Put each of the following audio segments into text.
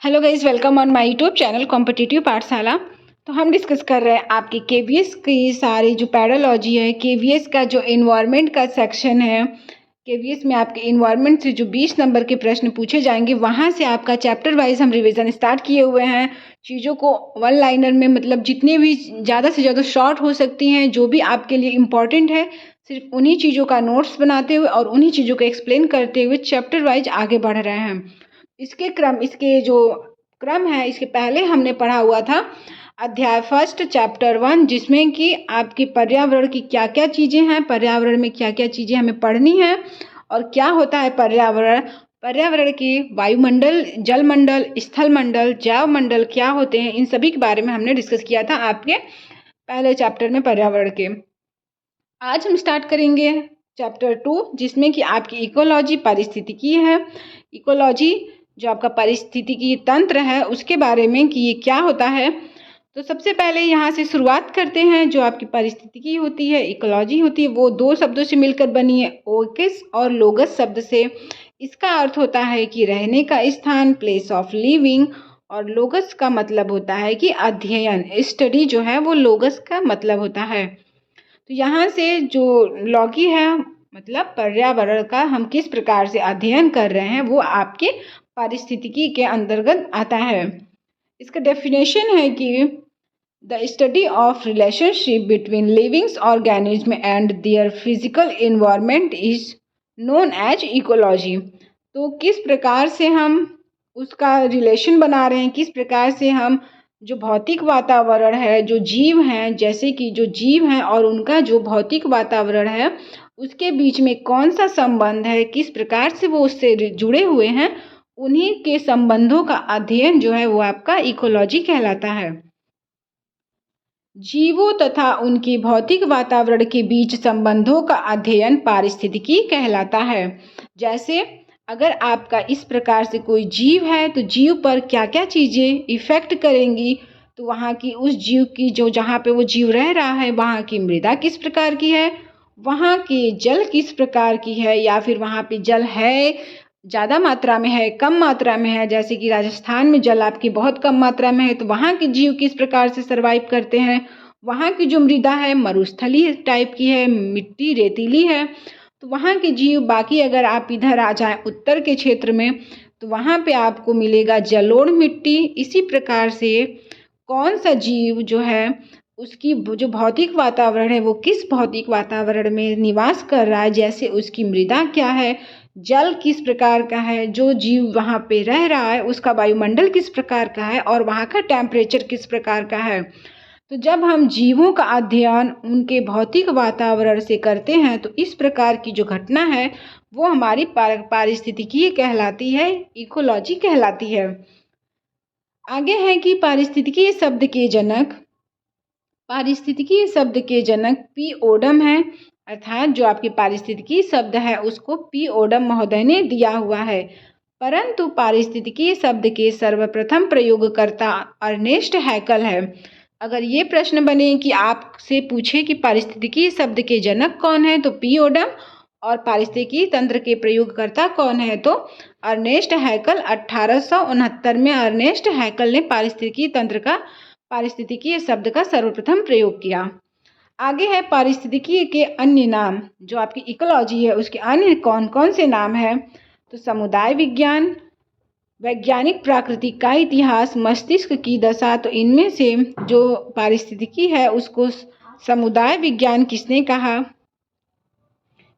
Hello guys, welcome on my YouTube channel competitive पाठशाला। तो हम डिस्कस कर रहे हैं आपकी केवीएस की सारी जो पैडोलॉजी है, केवीएस का जो इन्वायरमेंट का सेक्शन है। केवीएस में आपके इन्वायरमेंट से जो 20 नंबर के प्रश्न पूछे जाएंगे, वहाँ से आपका चैप्टर वाइज हम रिवीजन स्टार्ट किए हुए हैं। चीज़ों को वन लाइनर में, मतलब जितने भी ज़्यादा से ज़्यादा शॉर्ट हो सकती हैं, जो भी आपके लिए इम्पॉर्टेंट है, सिर्फ उन्हीं चीज़ों का नोट्स बनाते हुए और उन्हीं चीज़ों को एक्सप्लेन करते हुए चैप्टर वाइज आगे बढ़ रहे हैं। इसके जो क्रम है, इसके पहले हमने पढ़ा हुआ था अध्याय फर्स्ट चैप्टर 1, जिसमें कि आपकी पर्यावरण की क्या क्या चीज़ें हैं, पर्यावरण में क्या क्या चीज़ें हमें पढ़नी है और क्या होता है पर्यावरण। पर्यावरण के वायुमंडल, जलमंडल, स्थलमंडल, जैवमंडल क्या होते हैं, इन सभी के बारे में हमने डिस्कस किया था आपके पहले चैप्टर में पर्यावरण के। आज हम स्टार्ट करेंगे चैप्टर 2, जिसमें कि आपकी इकोलॉजी, पारिस्थितिकी है। इकोलॉजी जो आपका पारिस्थितिकी तंत्र है, उसके बारे में कि ये क्या होता है। तो सबसे पहले यहाँ से शुरुआत करते हैं। जो आपकी पारिस्थितिकी होती है, इकोलॉजी होती है, वो दो शब्दों से मिलकर बनी है, ओकिस और लोगस शब्द से। इसका अर्थ होता है कि रहने का स्थान, प्लेस ऑफ लिविंग, और लोगस का मतलब होता है कि अध्ययन, स्टडी जो है वो लोगस का मतलब होता है। तो यहाँ से जो लॉगी है, मतलब पर्यावरण का हम किस प्रकार से अध्ययन कर रहे हैं, वो आपके पारिस्थितिकी के अंतर्गत आता है। इसका डेफिनेशन है कि the study of relationship between livings organism and their physical environment is known as ecology. तो किस प्रकार से हम उसका रिलेशन बना रहे हैं, किस प्रकार से हम जो भौतिक वातावरण है, जो जीव हैं, जैसे कि जो जीव हैं और उनका जो भौतिक वातावरण है, उसके बीच में कौन सा संबंध है, किस प्रकार से वो उससे जुड़े हुए हैं, उन्हीं के संबंधों का अध्ययन जो है वो आपका इकोलॉजी कहलाता है। जीवों तथा उनके भौतिक वातावरण के बीच संबंधों का अध्ययन पारिस्थितिकी कहलाता है। जैसे अगर आपका इस प्रकार से कोई जीव है, तो जीव पर क्या क्या चीज़ें इफ़ेक्ट करेंगी, तो वहाँ की उस जीव की जो जहाँ पे वो जीव रह रहा है, वहाँ की मृदा किस प्रकार की है, वहाँ के जल किस प्रकार की है, या फिर वहाँ पे जल है, ज़्यादा मात्रा में है, कम मात्रा में है। जैसे कि राजस्थान में जल आपकी बहुत कम मात्रा में है, तो वहाँ के जीव किस प्रकार से सर्वाइव करते हैं। वहाँ की जो मृदा है मरुस्थलीय टाइप की है, मिट्टी रेतीली है, तो वहाँ के जीव। बाकी अगर आप इधर आ जाएं उत्तर के क्षेत्र में, तो वहाँ पे आपको मिलेगा जलोढ़ मिट्टी। इसी प्रकार से कौन सा जीव जो है, उसकी जो भौतिक वातावरण है, वो किस भौतिक वातावरण में निवास कर रहा है, जैसे उसकी मृदा क्या है, जल किस प्रकार का है, जो जीव वहाँ पे रह रहा है उसका वायुमंडल किस प्रकार का है, और वहाँ का टेम्परेचर किस प्रकार का है। तो जब हम जीवों का अध्ययन उनके भौतिक वातावरण से करते हैं, तो इस प्रकार की जो घटना है वो हमारी पारिस्थितिकी कहलाती है, इकोलॉजी कहलाती है। आगे है कि पारिस्थितिकी शब्द के जनक, पारिस्थितिकी शब्द के जनक पी ओडम है। अर्थात जो आपकी पारिस्थितिकी शब्द है उसको पी ओडम महोदय ने दिया हुआ है। परंतु पारिस्थितिकी शब्द के सर्वप्रथम प्रयोगकर्ता अर्नेस्ट हैकल है। अगर ये प्रश्न बने कि आपसे पूछे कि पारिस्थितिकी शब्द के जनक कौन है, तो पी ओडम, और पारिस्थितिकी तंत्र के प्रयोगकर्ता कौन है, तो अर्नेस्ट हैकल। 1869 में अर्नेस्ट हैकल ने पारिस्थितिकी शब्द का सर्वप्रथम प्रयोग किया। आगे है पारिस्थितिकी के अन्य नाम। जो आपकी इकोलॉजी है उसके अन्य कौन कौन से नाम है, तो समुदाय विज्ञान, वैज्ञानिक प्रकृति का इतिहास, मस्तिष्क की दशा। तो इनमें से जो पारिस्थितिकी है उसको समुदाय विज्ञान किसने कहा।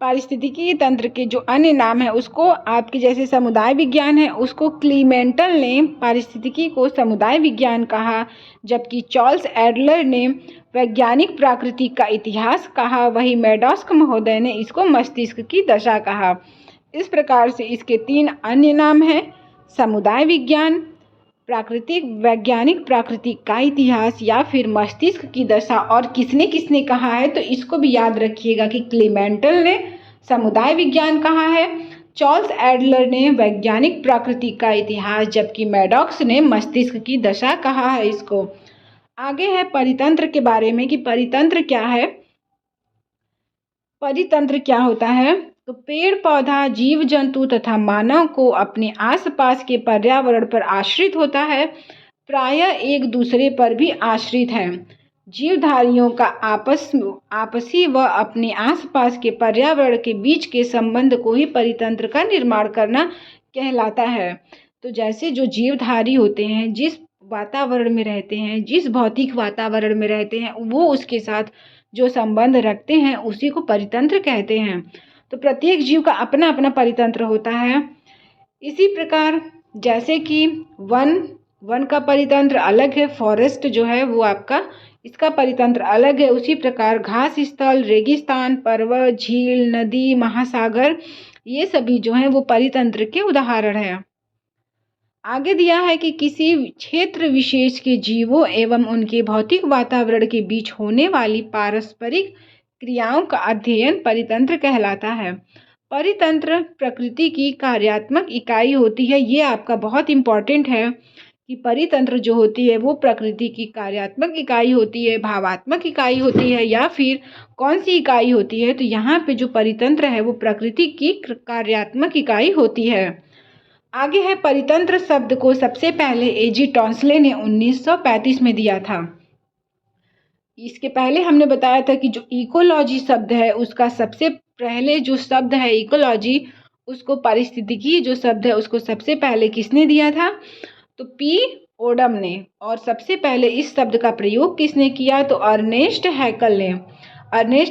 पारिस्थितिकी तंत्र के जो अन्य नाम है उसको, आपके जैसे समुदाय विज्ञान है उसको क्लीमेंटल ने पारिस्थितिकी को समुदाय विज्ञान कहा, जबकि चार्ल्स एडलर ने वैज्ञानिक प्रकृति का इतिहास कहा, वही मेडॉस्क महोदय ने इसको मस्तिष्क की दशा कहा। इस प्रकार से इसके 3 अन्य नाम हैं, समुदाय विज्ञान, प्राकृतिक वैज्ञानिक प्राकृतिक का इतिहास, या फिर मस्तिष्क की दशा। और किसने किसने कहा है, तो इसको भी याद रखिएगा कि क्लीमेंटल ने समुदाय विज्ञान कहा है, चार्ल्स एडलर ने वैज्ञानिक प्राकृतिक का इतिहास, जबकि मैडॉक्स ने मस्तिष्क की दशा कहा है इसको। आगे है परितंत्र के बारे में कि परितंत्र क्या है। परितंत्र क्या होता है। तो पेड़ पौधा, जीव जंतु तथा मानव को अपने आसपास के पर्यावरण पर आश्रित होता है, प्रायः एक दूसरे पर भी आश्रित है। जीवधारियों का आपसी व अपने आसपास के पर्यावरण के बीच के संबंध को ही परितंत्र का निर्माण करना कहलाता है। तो जैसे जो जीवधारी होते हैं, जिस वातावरण में रहते हैं, जिस भौतिक वातावरण में रहते हैं, वो उसके साथ जो संबंध रखते हैं उसी को परितंत्र कहते हैं। तो प्रत्येक जीव का अपना अपना परितंत्र होता है। इसी प्रकार जैसे कि वन का परितंत्र अलग है, फॉरेस्ट जो है वो आपका इसका परितंत्र अलग है। उसी प्रकार घास स्थल, रेगिस्तान, पर्वत, झील, नदी, महासागर, ये सभी जो हैं वो परितंत्र के उदाहरण हैं। आगे दिया है कि किसी क्षेत्र विशेष के जीवों एवं उनके भौतिक वातावरण के बीच होने वाली पारस्परिक क्रियाओं का अध्ययन परितंत्र कहलाता है। परितंत्र प्रकृति की कार्यात्मक इकाई होती है। ये आपका बहुत इम्पॉर्टेंट है कि परितंत्र जो होती है वो प्रकृति की कार्यात्मक इकाई होती है, भावात्मक इकाई होती है, या फिर कौन सी इकाई होती है। तो यहाँ पे जो परितंत्र है वो प्रकृति की कार्यात्मक इकाई होती है। आगे है परितंत्र शब्द को सबसे पहले एजी टॉन्सले ने 1935 में दिया था। इसके पहले हमने बताया था कि जो इकोलॉजी शब्द है उसका सबसे पहले जो शब्द है इकोलॉजी, उसको पारिस्थितिकी जो शब्द है उसको सबसे पहले किसने दिया था? तो पी ओडम ने। और सबसे पहले इस शब्द का प्रयोग किसने किया? तो अर्नेस्ट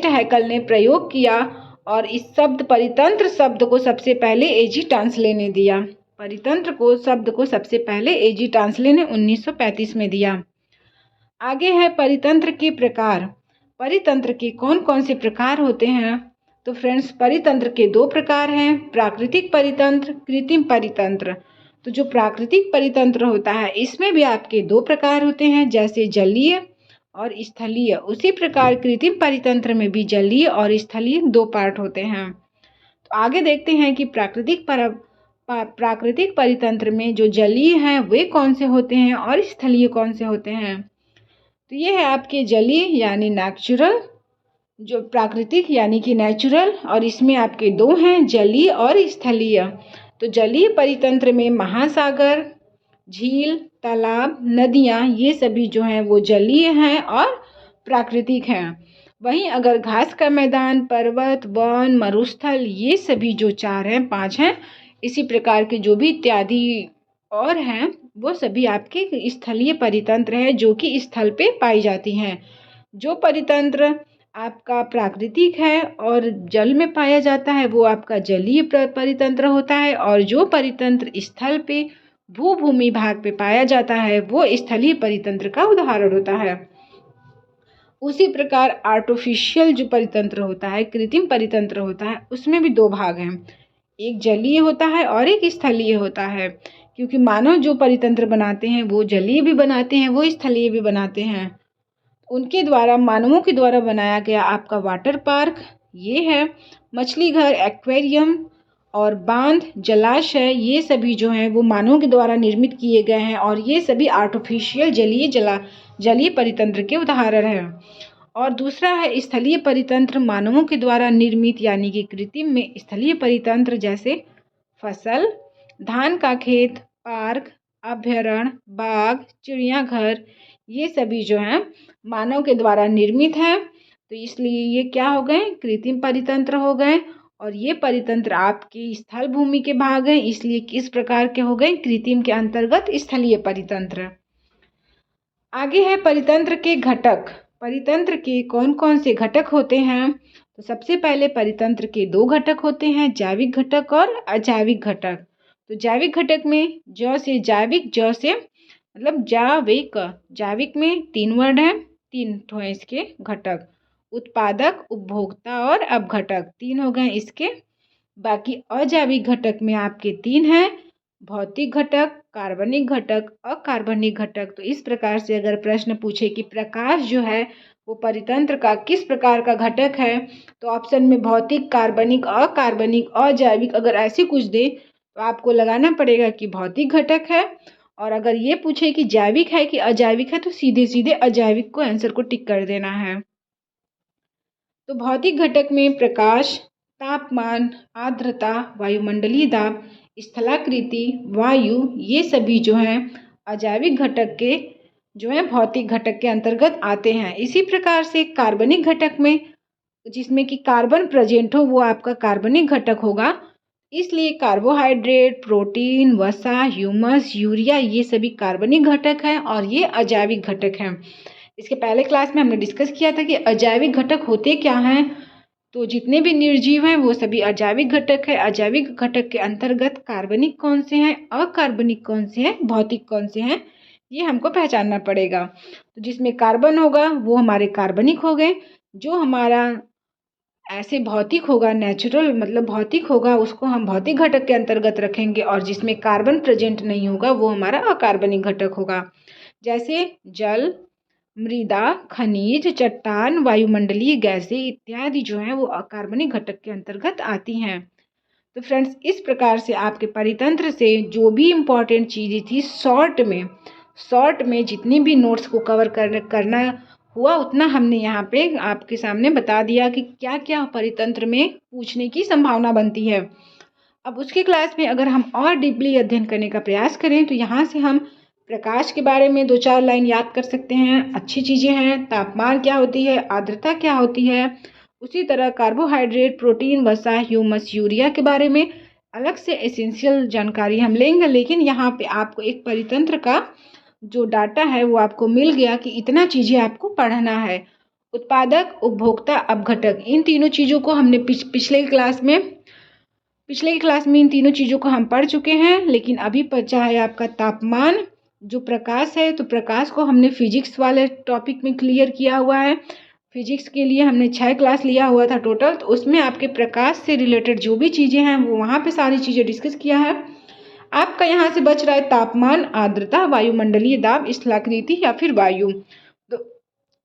हैकल ने प्रयोग किया। और इस शब्द परितंत्र शब्द को सबसे पहले एजी टॉन्सले ने दिया। परितंत्र को शब्द को सबसे पहले एजी टॉन्सले ने 1935 में दिया। आगे है परितंत्र के प्रकार। परितंत्र के कौन कौन से प्रकार होते हैं? तो फ्रेंड्स, परितंत्र के दो प्रकार हैं, प्राकृतिक परितंत्र, कृत्रिम परितंत्र। तो जो प्राकृतिक परितंत्र होता है इसमें भी आपके दो प्रकार होते हैं, जैसे जलीय और स्थलीय। उसी प्रकार कृत्रिम परितंत्र में भी जलीय और स्थलीय दो पार्ट होते हैं। तो आगे देखते हैं कि प्राकृतिक परितंत्र में जो जलीय हैं वे कौन से होते हैं और स्थलीय कौन से होते हैं। तो ये है आपके जलीय यानी नेचुरल, जो प्राकृतिक यानी कि नेचुरल, और इसमें आपके दो हैं, जलीय और स्थलीय। तो जलीय परितंत्र में महासागर, झील, तालाब, नदियाँ, ये सभी जो हैं वो जलीय हैं और प्राकृतिक हैं। वहीं अगर घास का मैदान, पर्वत, वन, मरुस्थल, ये सभी जो चार हैं, पांच हैं, इसी प्रकार के जो भी इत्यादि और हैं, वो सभी आपके स्थलीय परितंत्र हैं जो कि स्थल पे पाई जाती हैं। जो परितंत्र आपका प्राकृतिक है और जल में पाया जाता है वो आपका जलीय परितंत्र होता है, और जो परितंत्र स्थल पे भूभूमि भाग पे पाया जाता है वो स्थलीय परितंत्र का उदाहरण होता है। उसी प्रकार आर्टिफिशियल जो परितंत्र होता है, कृत्रिम परितंत्र होता है, उसमें भी दो भाग हैं, एक जलीय होता है और एक स्थलीय होता है। क्योंकि मानव जो परितंत्र बनाते हैं वो जलीय भी बनाते हैं, वो स्थलीय भी बनाते हैं। उनके द्वारा, मानवों के द्वारा बनाया गया आपका वाटर पार्क ये है, मछली घर, एक्वेरियम और बांध, जलाशय, ये सभी जो हैं वो मानवों के द्वारा निर्मित किए गए हैं, और ये सभी आर्टिफिशियल जलीय परितंत्र के उदाहरण हैं। और दूसरा है स्थलीय परितंत्र, मानवों के द्वारा निर्मित यानी कि कृत्रिम में स्थलीय परितंत्र, जैसे फसल, धान का खेत, पार्क, अभयारण्य, बाग, चिड़ियाघर, ये सभी जो हैं मानव के द्वारा निर्मित हैं। तो इसलिए ये क्या हो गए? कृत्रिम परितंत्र हो गए। और ये परितंत्र आपकी स्थल भूमि के भाग हैं, इसलिए किस प्रकार के हो गए? कृत्रिम के अंतर्गत स्थलीय परितंत्र। आगे है परितंत्र के घटक। परितंत्र के कौन कौन से घटक होते हैं? तो सबसे पहले परितंत्र के दो घटक होते हैं, जैविक घटक और अजैविक घटक। तो जैविक घटक में ज से मतलब जैविक में तीन वर्ड हैं, तीन ठो हैं इसके घटक, उत्पादक, उपभोक्ता और अपघटक, तीन हो गए इसके। बाकी अजैविक घटक में आपके तीन हैं, भौतिक घटक, कार्बनिक घटक, अकार्बनिक घटक। तो इस प्रकार से अगर प्रश्न पूछे कि प्रकाश जो है वो परितंत्र का किस प्रकार का घटक है, तो ऑप्शन में भौतिक, कार्बनिक, अकार्बनिक, अजैविक अगर ऐसे कुछ दे तो आपको लगाना पड़ेगा कि भौतिक घटक है। और अगर ये पूछे कि जैविक है कि अजैविक है तो सीधे सीधे अजैविक को आंसर को टिक कर देना है। तो भौतिक घटक में प्रकाश, तापमान, आर्द्रता, वायुमंडलीय दाब, स्थलाकृति, वायु, ये सभी जो हैं अजैविक घटक के जो है भौतिक घटक के अंतर्गत आते हैं। इसी प्रकार से कार्बनिक घटक में जिसमें कि कार्बन प्रेजेंट हो वो आपका कार्बनिक घटक होगा। इसलिए कार्बोहाइड्रेट, प्रोटीन, वसा, ह्यूमस, यूरिया ये सभी कार्बनिक घटक हैं और ये अजैविक घटक हैं। इसके पहले क्लास में हमने डिस्कस किया था कि अजैविक घटक होते क्या हैं। तो जितने भी निर्जीव हैं वो सभी अजैविक घटक है। अजैविक घटक के अंतर्गत कार्बनिक कौन से हैं, अकार्बनिक कौन से हैं, भौतिक कौन से हैं, ये हमको पहचानना पड़ेगा। तो जिसमें कार्बन होगा वो हमारे कार्बनिक हो गए। जो हमारा ऐसे भौतिक होगा, नेचुरल मतलब भौतिक होगा, उसको हम भौतिक घटक के अंतर्गत रखेंगे। और जिसमें कार्बन प्रेजेंट नहीं होगा वो हमारा अकार्बनिक घटक होगा। जैसे जल, मृदा, खनिज, चट्टान, वायुमंडलीय गैसें इत्यादि जो हैं वो अकार्बनिक घटक के अंतर्गत आती हैं। तो फ्रेंड्स, इस प्रकार से आपके परितंत्र से जो भी इम्पोर्टेंट चीज़ें थी शॉर्ट में जितनी भी नोट्स को कवर करना हुआ उतना हमने यहाँ पे आपके सामने बता दिया कि क्या क्या परितंत्र में पूछने की संभावना बनती है। अब उसकी क्लास में अगर हम और डीपली अध्ययन करने का प्रयास करें तो यहाँ से हम प्रकाश के बारे में 2-4 लाइन याद कर सकते हैं, अच्छी चीज़ें हैं। तापमान क्या होती है, आर्द्रता क्या होती है, उसी तरह कार्बोहाइड्रेट, प्रोटीन, वसा, ह्यूमस, यूरिया के बारे में अलग से एसेंशियल जानकारी हम लेंगे। लेकिन यहाँ पे आपको एक परितंत्र का जो डाटा है वो आपको मिल गया कि इतना चीज़ें आपको पढ़ना है। उत्पादक, उपभोक्ता, अपघटक, इन तीनों चीज़ों को हमने पिछले क्लास में इन तीनों चीज़ों को हम पढ़ चुके हैं। लेकिन अभी बचा है आपका तापमान, जो प्रकाश है। तो प्रकाश को हमने फिजिक्स वाले टॉपिक में क्लियर किया हुआ है। फिजिक्स के लिए हमने 6 क्लास लिया हुआ था टोटल। तो उसमें आपके प्रकाश से रिलेटेड जो भी चीज़ें हैं वो वहाँ पे सारी चीज़ें डिस्कस किया है। आपका यहाँ से बच रहा है तापमान, आर्द्रता, वायुमंडलीय दाब, स्थलाकृति या फिर वायु, तो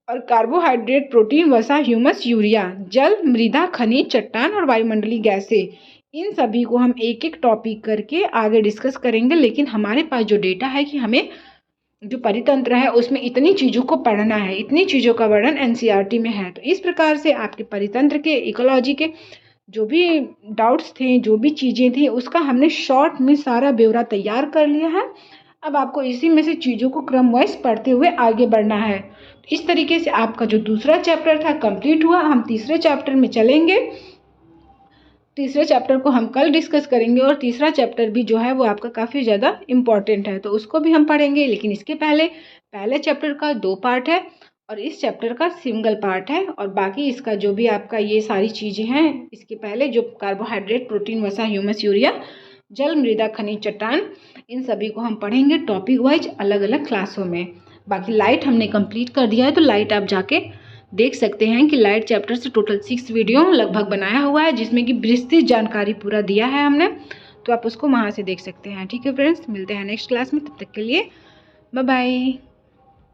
और कार्बोहाइड्रेट, प्रोटीन, वसा, ह्यूमस, यूरिया, जल, मृदा, खनिज, चट्टान और वायुमंडलीय गैसें, इन सभी को हम एक एक टॉपिक करके आगे डिस्कस करेंगे। लेकिन हमारे पास जो डेटा है कि हमें जो परितंत्र है उसमें इतनी चीज़ों को पढ़ना है, इतनी चीज़ों का वर्णन एनसीईआरटी में है। तो इस प्रकार से आपके परितंत्र के, इकोलॉजी के जो भी डाउट्स थे, जो भी चीज़ें थी, उसका हमने शॉर्ट में सारा ब्यौरा तैयार कर लिया है। अब आपको इसी में से चीज़ों को क्रम वाइज पढ़ते हुए आगे बढ़ना है। इस तरीके से आपका जो दूसरा चैप्टर था कंप्लीट हुआ। हम तीसरे चैप्टर में चलेंगे। तीसरे चैप्टर को हम कल डिस्कस करेंगे और तीसरा चैप्टर भी जो है वो आपका काफ़ी ज़्यादा इम्पॉर्टेंट है, तो उसको भी हम पढ़ेंगे। लेकिन इसके पहले चैप्टर का 2 पार्ट है और इस चैप्टर का सिंगल पार्ट है। और बाकी इसका जो भी आपका ये सारी चीज़ें हैं, इसके पहले जो कार्बोहाइड्रेट, प्रोटीन, वसा, ह्यूमस, यूरिया, जल, मृदा, खनिज, चट्टान, इन सभी को हम पढ़ेंगे टॉपिक वाइज अलग अलग क्लासों में। बाकी लाइट हमने कंप्लीट कर दिया है, तो लाइट आप जाके देख सकते हैं कि लाइट चैप्टर से टोटल 6 वीडियो लगभग बनाया हुआ है, जिसमें कि विस्तृत जानकारी पूरा दिया है हमने। तो आप उसको वहाँ से देख सकते हैं। ठीक है फ्रेंड्स, मिलते हैं नेक्स्ट क्लास में, तब तक के लिए बाय बाय।